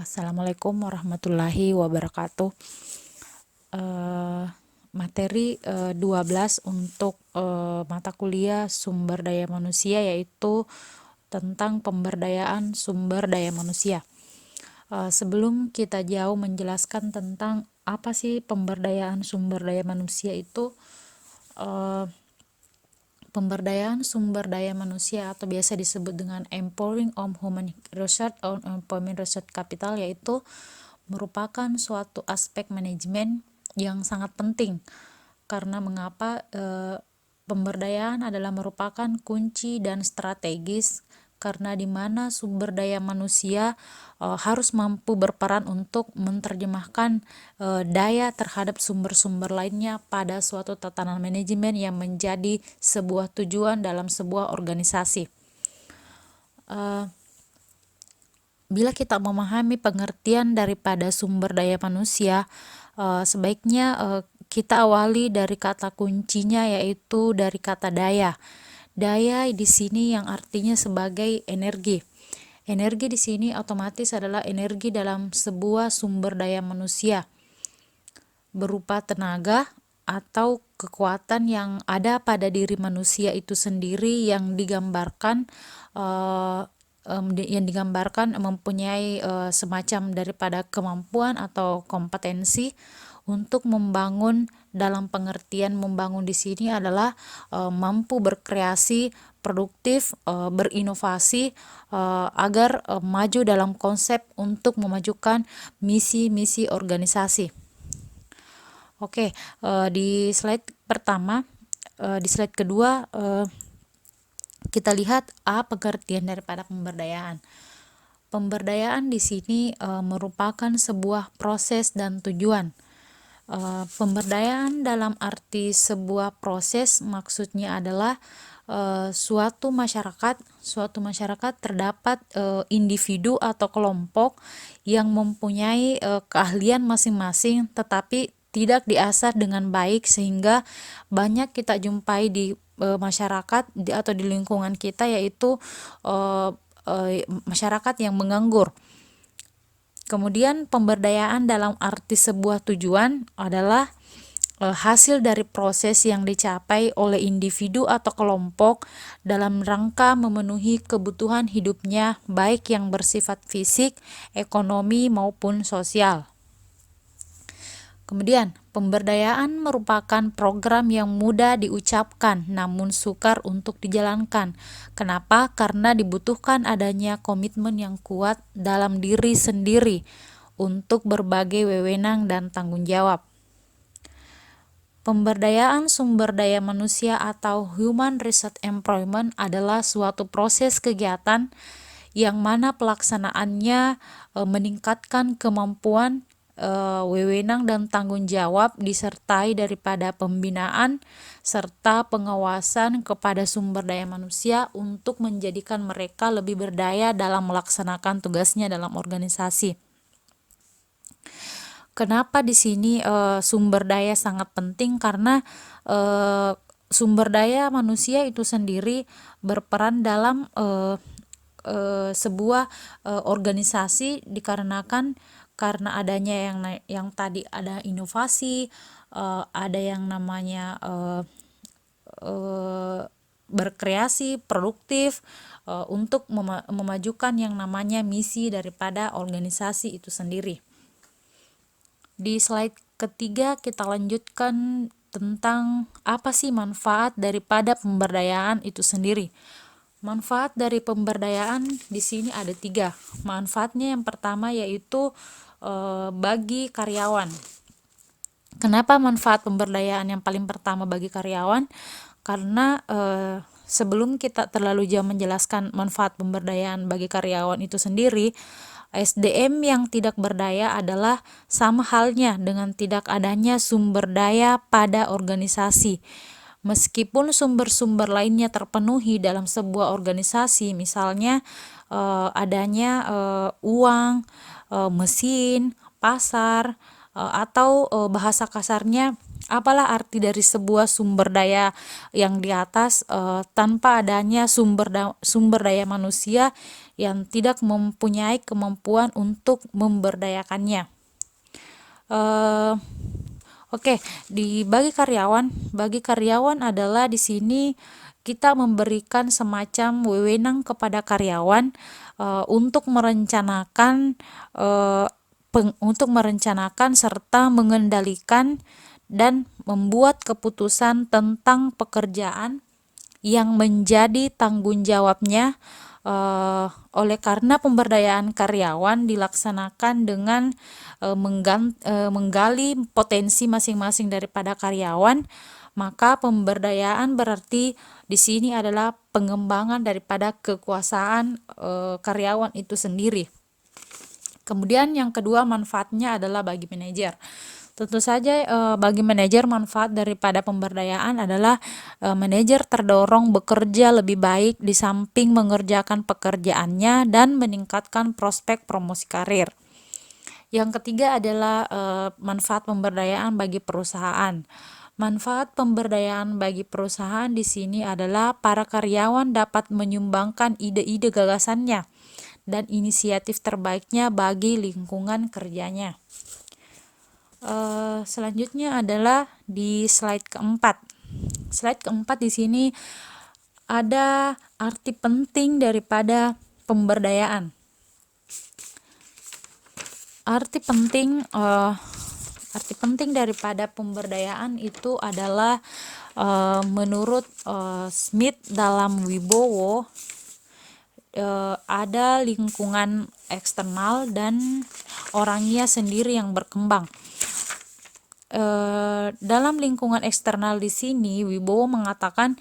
Assalamualaikum warahmatullahi wabarakatuh. Materi 12 untuk mata kuliah sumber daya manusia, yaitu tentang pemberdayaan sumber daya manusia. Sebelum kita jauh menjelaskan tentang apa sih pemberdayaan sumber daya manusia itu, pemberdayaan sumber daya manusia atau biasa disebut dengan empowering of human resource or employment resource capital, yaitu merupakan suatu aspek manajemen yang sangat penting. Karena mengapa? Pemberdayaan adalah merupakan kunci dan strategis, karena di mana sumber daya manusia harus mampu berperan untuk menerjemahkan daya terhadap sumber-sumber lainnya pada suatu tatanan manajemen yang menjadi sebuah tujuan dalam sebuah organisasi. Bila kita memahami pengertian daripada sumber daya manusia, sebaiknya kita awali dari kata kuncinya, yaitu dari kata daya. Daya di sini yang artinya sebagai energi. Energi di sini otomatis adalah energi dalam sebuah sumber daya manusia, berupa tenaga atau kekuatan yang ada pada diri manusia itu sendiri, yang digambarkan mempunyai semacam daripada kemampuan atau kompetensi untuk membangun. Dalam pengertian membangun di sini adalah mampu berkreasi, produktif, berinovasi, agar maju dalam konsep untuk memajukan misi-misi organisasi. Oke, di slide pertama, di slide kedua, kita lihat pengertian daripada pemberdayaan. Pemberdayaan di sini merupakan sebuah proses dan tujuan. Pemberdayaan dalam arti sebuah proses maksudnya adalah suatu masyarakat terdapat individu atau kelompok yang mempunyai keahlian masing-masing, tetapi tidak diasah dengan baik, sehingga banyak kita jumpai di masyarakat atau di lingkungan kita, yaitu masyarakat yang menganggur. Kemudian pemberdayaan dalam arti sebuah tujuan adalah hasil dari proses yang dicapai oleh individu atau kelompok dalam rangka memenuhi kebutuhan hidupnya, baik yang bersifat fisik, ekonomi maupun sosial. Kemudian, pemberdayaan merupakan program yang mudah diucapkan namun sukar untuk dijalankan. Kenapa? Karena dibutuhkan adanya komitmen yang kuat dalam diri sendiri untuk berbagai wewenang dan tanggung jawab. Pemberdayaan sumber daya manusia atau human resource employment adalah suatu proses kegiatan yang mana pelaksanaannya meningkatkan kemampuan, wewenang dan tanggung jawab, disertai daripada pembinaan serta pengawasan kepada sumber daya manusia untuk menjadikan mereka lebih berdaya dalam melaksanakan tugasnya dalam organisasi. Kenapa di sini sumber daya sangat penting? Karena sumber daya manusia itu sendiri berperan dalam sebuah organisasi, dikarenakan karena adanya yang tadi ada inovasi, ada yang namanya berkreasi, produktif, untuk memajukan yang namanya misi daripada organisasi itu sendiri. Di slide ketiga kita lanjutkan tentang apa sih manfaat daripada pemberdayaan itu sendiri. Manfaat dari pemberdayaan di sini ada 3. Manfaatnya yang pertama yaitu bagi karyawan. Kenapa manfaat pemberdayaan yang paling pertama bagi karyawan? Karena sebelum kita terlalu jauh menjelaskan manfaat pemberdayaan bagi karyawan itu sendiri, SDM yang tidak berdaya adalah sama halnya dengan tidak adanya sumber daya pada organisasi. Meskipun sumber-sumber lainnya terpenuhi dalam sebuah organisasi, misalnya adanya uang, mesin, pasar, atau bahasa kasarnya Apalah arti dari sebuah sumber daya yang di atas tanpa adanya sumber daya manusia yang tidak mempunyai kemampuan untuk memberdayakannya. Oke, bagi karyawan adalah di sini kita memberikan semacam wewenang kepada karyawan untuk merencanakan serta mengendalikan dan membuat keputusan tentang pekerjaan yang menjadi tanggung jawabnya. Oleh karena pemberdayaan karyawan dilaksanakan dengan menggali potensi masing-masing daripada karyawan, maka pemberdayaan berarti di sini adalah pengembangan daripada kekuasaan karyawan itu sendiri. Kemudian yang kedua, manfaatnya adalah bagi manajer. Tentu saja bagi manajer manfaat daripada pemberdayaan adalah manajer terdorong bekerja lebih baik di samping mengerjakan pekerjaannya dan meningkatkan prospek promosi karir. Yang ketiga adalah manfaat pemberdayaan bagi perusahaan. Manfaat pemberdayaan bagi perusahaan di sini adalah para karyawan dapat menyumbangkan ide-ide gagasannya dan inisiatif terbaiknya bagi lingkungan kerjanya. Selanjutnya adalah di slide keempat. Slide keempat di sini ada arti penting daripada pemberdayaan. Arti penting daripada pemberdayaan itu adalah menurut Smith dalam Wibowo, ada lingkungan eksternal dan orangnya sendiri yang berkembang. Dalam lingkungan eksternal di sini Wibowo mengatakan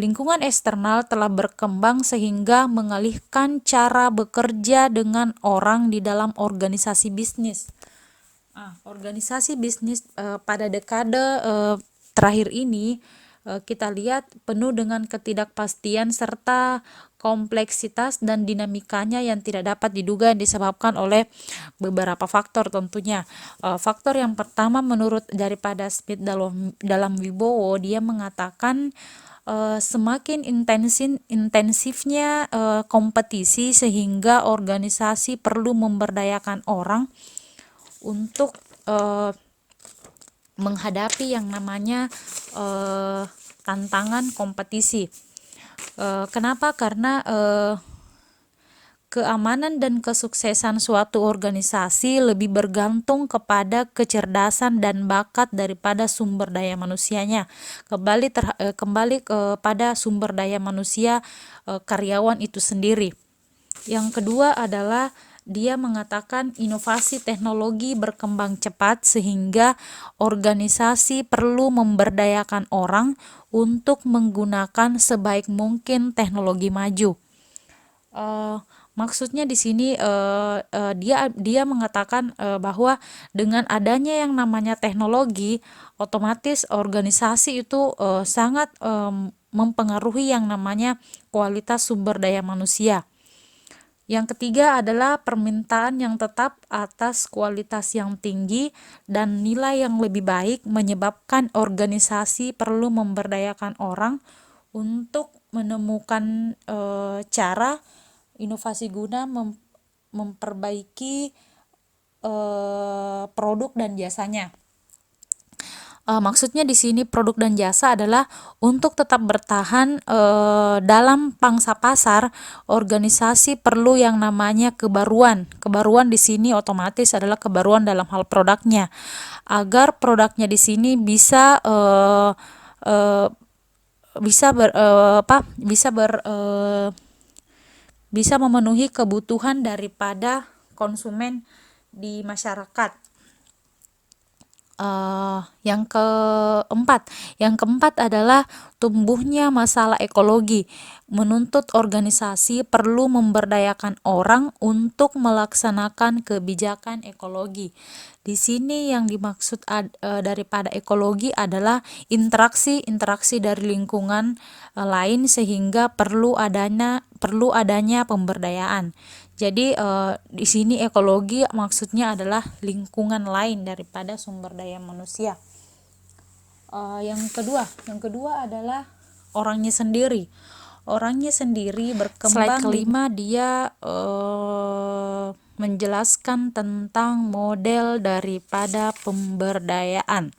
lingkungan eksternal telah berkembang sehingga mengalihkan cara bekerja dengan orang di dalam organisasi bisnis. Organisasi bisnis pada dekade terakhir ini kita lihat penuh dengan ketidakpastian serta kompleksitas dan dinamikanya yang tidak dapat diduga disebabkan oleh beberapa faktor tentunya. Faktor yang pertama menurut daripada Smith dalam Wibowo, dia mengatakan semakin intensifnya kompetisi sehingga organisasi perlu memberdayakan orang untuk menghadapi yang namanya tantangan kompetisi. Kenapa? Karena keamanan dan kesuksesan suatu organisasi lebih bergantung kepada kecerdasan dan bakat daripada sumber daya manusianya. Kembali kepada sumber daya manusia karyawan itu sendiri. Yang kedua adalah dia mengatakan inovasi teknologi berkembang cepat sehingga organisasi perlu memberdayakan orang untuk menggunakan sebaik mungkin teknologi maju. Maksudnya di sini dia mengatakan bahwa dengan adanya yang namanya teknologi, otomatis organisasi itu sangat mempengaruhi yang namanya kualitas sumber daya manusia. Yang ketiga adalah permintaan yang tetap atas kualitas yang tinggi dan nilai yang lebih baik menyebabkan organisasi perlu memberdayakan orang untuk menemukan cara inovasi guna memperbaiki produk dan jasanya. Maksudnya di sini produk dan jasa adalah untuk tetap bertahan dalam pangsa pasar, organisasi perlu yang namanya kebaruan. Kebaruan di sini otomatis adalah kebaruan dalam hal produknya. Agar produknya di sini bisa memenuhi kebutuhan daripada konsumen di masyarakat. Yang keempat adalah tumbuhnya masalah ekologi, menuntut organisasi perlu memberdayakan orang untuk melaksanakan kebijakan ekologi. Di sini yang dimaksud daripada ekologi adalah interaksi dari lingkungan lain sehingga perlu adanya pemberdayaan. Jadi di sini ekologi maksudnya adalah lingkungan lain daripada sumber daya manusia. Yang kedua adalah orangnya sendiri. Orangnya sendiri berkembang. Slide kelima dia menjelaskan tentang model daripada pemberdayaan.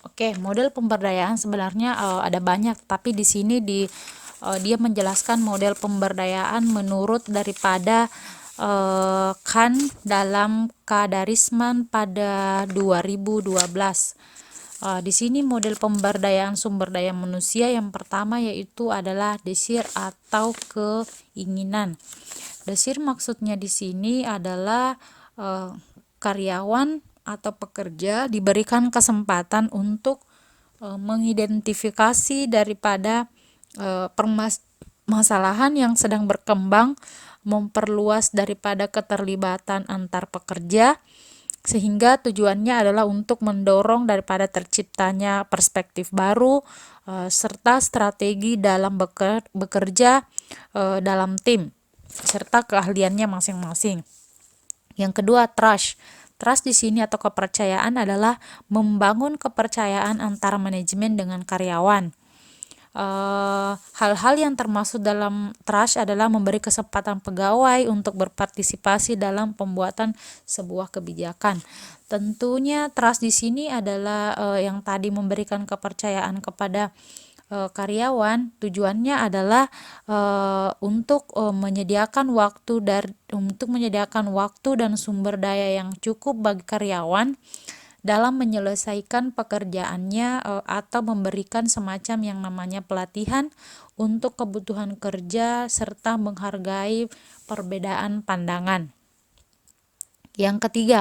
Oke, model pemberdayaan sebenarnya ada banyak, tapi di sini dia menjelaskan model pemberdayaan menurut daripada Khan dalam Kadarisman pada 2012. Di sini model pemberdayaan sumber daya manusia yang pertama yaitu adalah desire atau keinginan. Desire maksudnya di sini adalah karyawan atau pekerja diberikan kesempatan untuk mengidentifikasi daripada permasalahan yang sedang berkembang, memperluas daripada keterlibatan antar pekerja, sehingga tujuannya adalah untuk mendorong daripada terciptanya perspektif baru serta strategi dalam bekerja dalam tim serta keahliannya masing-masing. Yang kedua, trust. Trust di sini atau kepercayaan adalah membangun kepercayaan antara manajemen dengan karyawan. Hal-hal yang termasuk dalam trust adalah memberi kesempatan pegawai untuk berpartisipasi dalam pembuatan sebuah kebijakan. Tentunya trust di sini adalah yang tadi memberikan kepercayaan kepada karyawan. Tujuannya adalah untuk menyediakan waktu dan sumber daya yang cukup bagi karyawan dalam menyelesaikan pekerjaannya atau memberikan semacam yang namanya pelatihan untuk kebutuhan kerja serta menghargai perbedaan pandangan.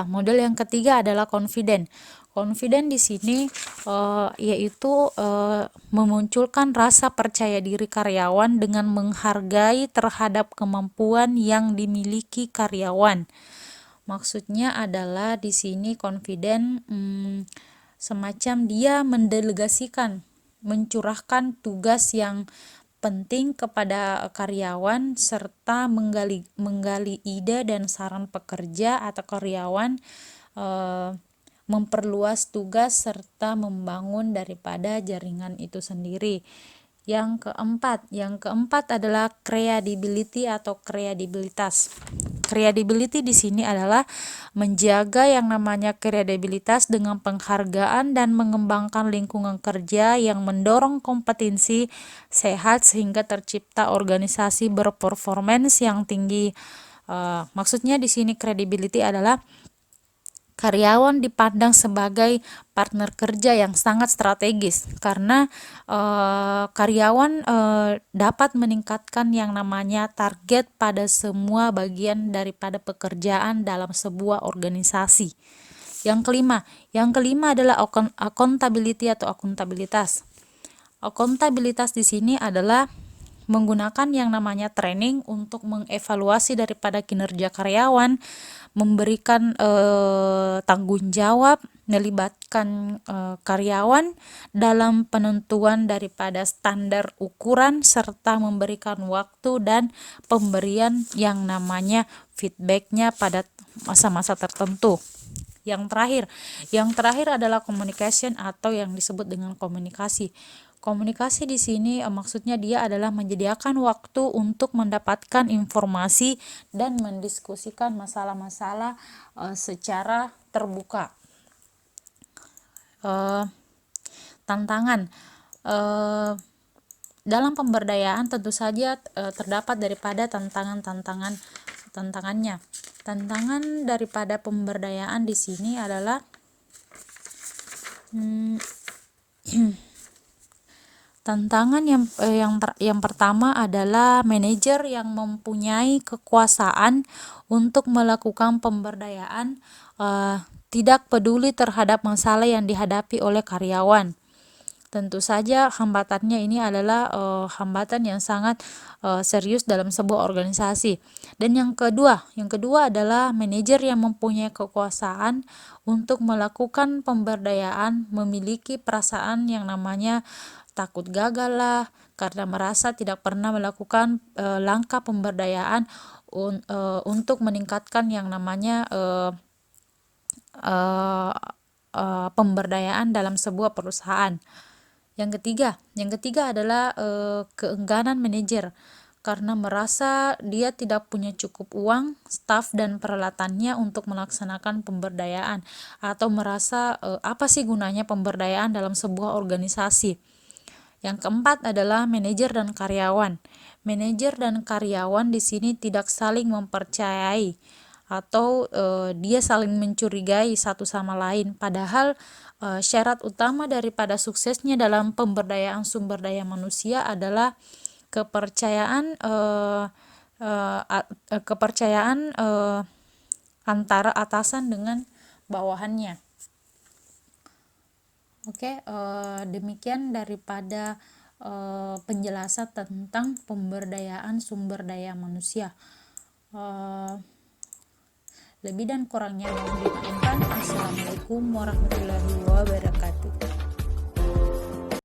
Model yang ketiga adalah confident. Confident di sini yaitu memunculkan rasa percaya diri karyawan dengan menghargai terhadap kemampuan yang dimiliki karyawan. Maksudnya adalah di sini confident semacam dia mendelegasikan, mencurahkan tugas yang penting kepada karyawan serta menggali ide dan saran pekerja atau karyawan, memperluas tugas serta membangun daripada jaringan itu sendiri. Yang keempat adalah credibility atau kredibilitas. Credibility di sini adalah menjaga yang namanya kredibilitas dengan penghargaan dan mengembangkan lingkungan kerja yang mendorong kompetensi sehat sehingga tercipta organisasi berperformance yang tinggi. Maksudnya di sini credibility adalah karyawan dipandang sebagai partner kerja yang sangat strategis karena karyawan dapat meningkatkan yang namanya target pada semua bagian daripada pekerjaan dalam sebuah organisasi. Yang kelima adalah accountability atau akuntabilitas. Akuntabilitas di sini adalah menggunakan yang namanya training untuk mengevaluasi daripada kinerja karyawan, memberikan tanggung jawab, melibatkan karyawan dalam penentuan daripada standar ukuran serta memberikan waktu dan pemberian yang namanya feedbacknya pada masa-masa tertentu. Yang terakhir adalah communication atau yang disebut dengan komunikasi. Komunikasi di sini maksudnya dia adalah menyediakan waktu untuk mendapatkan informasi dan mendiskusikan masalah-masalah secara terbuka. Tantangan dalam pemberdayaan tentu saja terdapat daripada tantangannya. Tantangan daripada pemberdayaan di sini adalah tantangan yang pertama adalah manajer yang mempunyai kekuasaan untuk melakukan pemberdayaan tidak peduli terhadap masalah yang dihadapi oleh karyawan. Tentu saja hambatannya ini adalah hambatan yang sangat serius dalam sebuah organisasi. Dan yang kedua adalah manajer yang mempunyai kekuasaan untuk melakukan pemberdayaan, memiliki perasaan yang namanya takut gagal lah, karena merasa tidak pernah melakukan langkah pemberdayaan untuk meningkatkan yang namanya pemberdayaan dalam sebuah perusahaan. Yang ketiga adalah keengganan manajer, karena merasa dia tidak punya cukup uang, staf dan peralatannya untuk melaksanakan pemberdayaan, atau merasa apa sih gunanya pemberdayaan dalam sebuah organisasi. Yang keempat adalah manajer dan karyawan. Manajer dan karyawan di sini tidak saling mempercayai, atau dia saling mencurigai satu sama lain, padahal syarat utama daripada suksesnya dalam pemberdayaan sumber daya manusia adalah kepercayaan antara atasan dengan bawahannya. Oke, demikian daripada penjelasan tentang pemberdayaan sumber daya manusia. Lebih dan kurangnya mohon dimaafkan. Assalamualaikum warahmatullahi wabarakatuh.